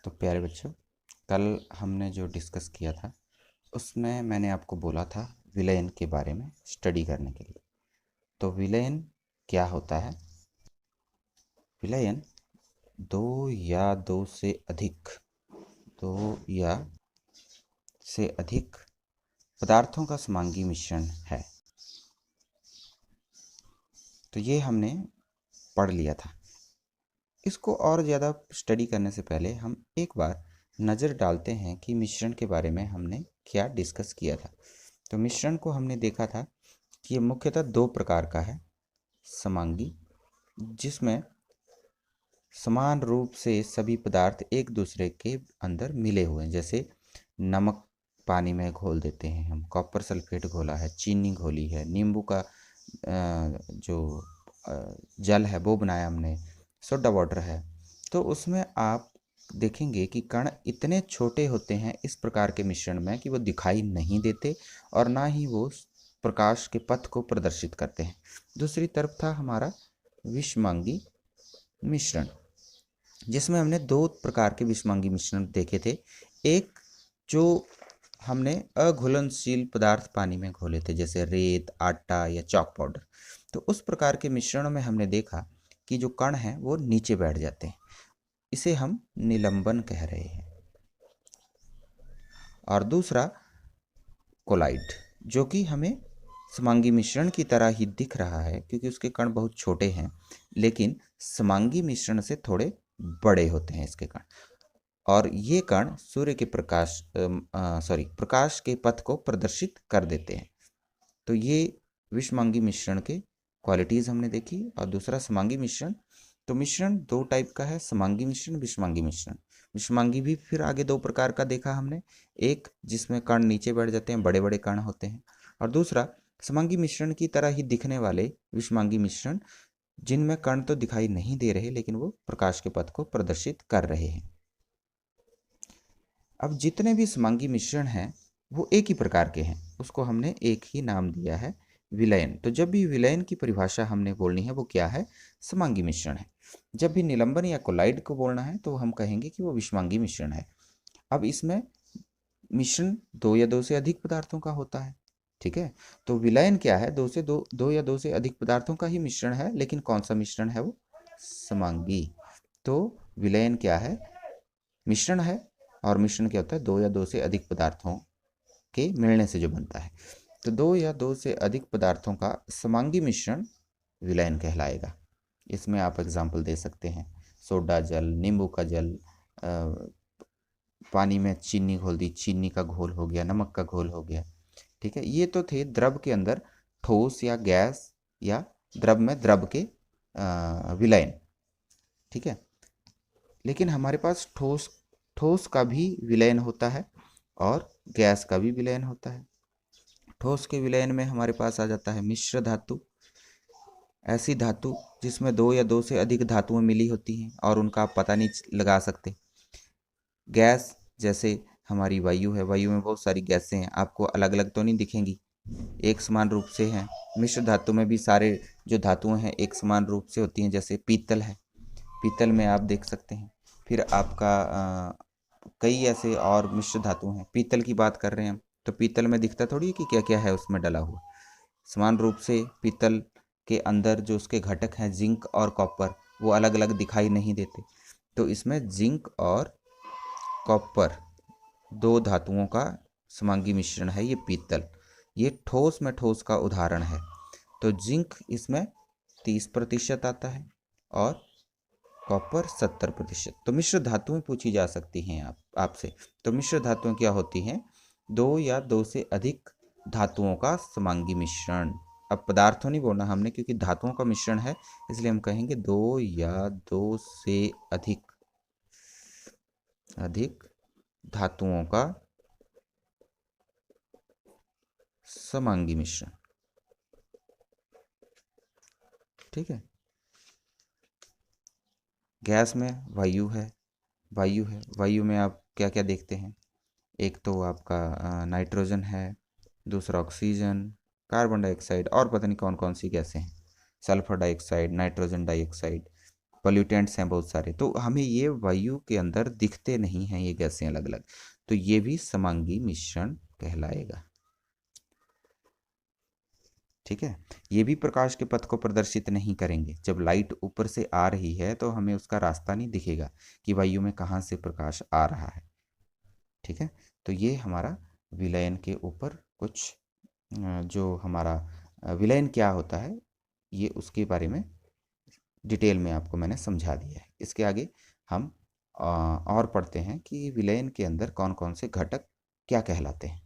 तो प्यारे बच्चों, कल हमने जो डिस्कस किया था उसमें मैंने आपको बोला था विलयन के बारे में स्टडी करने के लिए। तो विलयन क्या होता है? विलयन दो या दो से अधिक दो या से अधिक पदार्थों का समांगी मिश्रण है। तो ये हमने पढ़ लिया था। इसको और ज़्यादा स्टडी करने से पहले हम एक बार नज़र डालते हैं कि मिश्रण के बारे में हमने क्या डिस्कस किया था। तो मिश्रण को हमने देखा था कि ये मुख्यतः दो प्रकार का है। समांगी, जिसमें समान रूप से सभी पदार्थ एक दूसरे के अंदर मिले हुए हैं, जैसे नमक पानी में घोल देते हैं हम, कॉपर सल्फेट घोला है, चीनी घोली है, नींबू का जो जल है वो बनाया हमने, सोडा वाटर है। तो उसमें आप देखेंगे कि कण इतने छोटे होते हैं इस प्रकार के मिश्रण में कि वो दिखाई नहीं देते और ना ही वो प्रकाश के पथ को प्रदर्शित करते हैं। दूसरी तरफ था हमारा विषमांगी मिश्रण, जिसमें हमने दो प्रकार के विषमांगी मिश्रण देखे थे। एक जो हमने अघुलनशील पदार्थ पानी में घोले थे, जैसे रेत, आटा या चॉक पाउडर। तो उस प्रकार के मिश्रणों में हमने देखा कि जो कण हैं वो नीचे बैठ जाते हैं। इसे हम निलंबन कह रहे हैं। और दूसरा कोलाइड, जो कि हमें समांगी मिश्रण की तरह ही दिख रहा है क्योंकि उसके कण बहुत छोटे हैं, लेकिन समांगी मिश्रण से थोड़े बड़े होते हैं इसके कण। और ये कण सूर्य के प्रकाश के पथ को प्रदर्शित कर देते हैं। तो ये विषमांगी मिश्रण के क्वालिटीज़ हमने देखी। और दूसरा समांगी मिश्रण। तो मिश्रण दो टाइप का है, समांगी मिश्रण, विषमांगी मिश्रण। विषमांगी भी फिर आगे दो प्रकार का देखा हमने, एक जिसमें कण नीचे बैठ जाते हैं, बड़े बड़े कण होते हैं, और दूसरा समांगी मिश्रण की तरह ही दिखने वाले विषमांगी मिश्रण, जिनमें कण तो दिखाई नहीं दे रहे लेकिन वो प्रकाश के पथ को प्रदर्शित कर रहे हैं। अब जितने भी समांगी मिश्रण हैं वो एक ही प्रकार के हैं, उसको हमने एक ही नाम दिया है, विलयन। तो जब भी विलयन की परिभाषा हमने बोलनी है वो क्या है? समांगी मिश्रण है। जब भी निलंबन या कोलाइड को बोलना है तो हम कहेंगे कि वो विषमांगी मिश्रण है। अब इसमें मिश्रण दो या दो से अधिक पदार्थों का होता है, ठीक है। तो विलयन क्या है? दो या दो से अधिक पदार्थों का ही मिश्रण है, लेकिन कौन सा मिश्रण है? वो समांगी। तो विलयन क्या है? मिश्रण है। और मिश्रण क्या होता है? दो या दो से अधिक पदार्थों के मिलने से जो बनता है। तो दो या दो से अधिक पदार्थों का समांगी मिश्रण विलयन कहलाएगा। इसमें आप एग्जाम्पल दे सकते हैं, सोडा जल, नींबू का जल, पानी में चीनी घोल दी, चीनी का घोल हो गया, नमक का घोल हो गया, ठीक है। ये तो थे द्रव के अंदर ठोस या गैस या द्रव में द्रव के विलयन, ठीक है। लेकिन हमारे पास ठोस ठोस का भी विलयन होता है और गैस का भी विलयन होता है। ठोस के विलयन में हमारे पास आ जाता है मिश्र धातु, ऐसी धातु जिसमें दो या दो से अधिक धातुएं मिली होती हैं और उनका आप पता नहीं लगा सकते। गैस, जैसे हमारी वायु है, वायु में बहुत सारी गैसें हैं, आपको अलग अलग तो नहीं दिखेंगी, एक समान रूप से हैं। मिश्र धातु में भी सारे जो धातुएं हैं एक समान रूप से होती हैं, जैसे पीतल है, पीतल में आप देख सकते हैं। फिर आपका कई ऐसे और मिश्र धातु हैं। पीतल की बात कर रहे हैं हम, तो पीतल में दिखता थोड़ी है कि क्या क्या है उसमें डला हुआ। समान रूप से पीतल के अंदर जो उसके घटक हैं, जिंक और कॉपर, वो अलग अलग दिखाई नहीं देते। तो इसमें जिंक और कॉपर दो धातुओं का समांगी मिश्रण है ये पीतल। ये ठोस में ठोस का उदाहरण है। तो जिंक इसमें 30% आता है और कॉपर 70%। तो मिश्र धातुएं पूछी जा सकती हैं आपसे। तो मिश्र धातुएं क्या होती हैं? दो या दो से अधिक धातुओं का समांगी मिश्रण। अब पदार्थों नहीं बोलना हमने क्योंकि धातुओं का मिश्रण है, इसलिए हम कहेंगे दो या दो से अधिक अधिक धातुओं का समांगी मिश्रण, ठीक है। गैस में वायु है, वायु में आप क्या क्या देखते हैं? एक तो आपका नाइट्रोजन है, दूसरा ऑक्सीजन, कार्बन डाइऑक्साइड और पता नहीं कौन कौन सी गैसें हैं, sulphur dioxide, nitrogen dioxide, pollutants हैं बहुत सारे, तो हमें ये वायु के अंदर दिखते नहीं हैं ये गैसें अलग अलग, तो ये भी समांगी मिश्रण कहलाएगा। ठीक है, ये भी प्रकाश के पथ को प्रदर्शित नहीं करेंगे। जब लाइट ऊपर से आ रही है तो हमें उसका रास्ता नहीं दिखेगा कि वायु में कहाँ से प्रकाश आ रहा है। ठीक है, तो ये हमारा विलयन के ऊपर कुछ जो हमारा विलयन क्या होता है ये उसके बारे में डिटेल में आपको मैंने समझा दिया है। इसके आगे हम और पढ़ते हैं कि विलयन के अंदर कौन कौन से घटक क्या कहलाते हैं।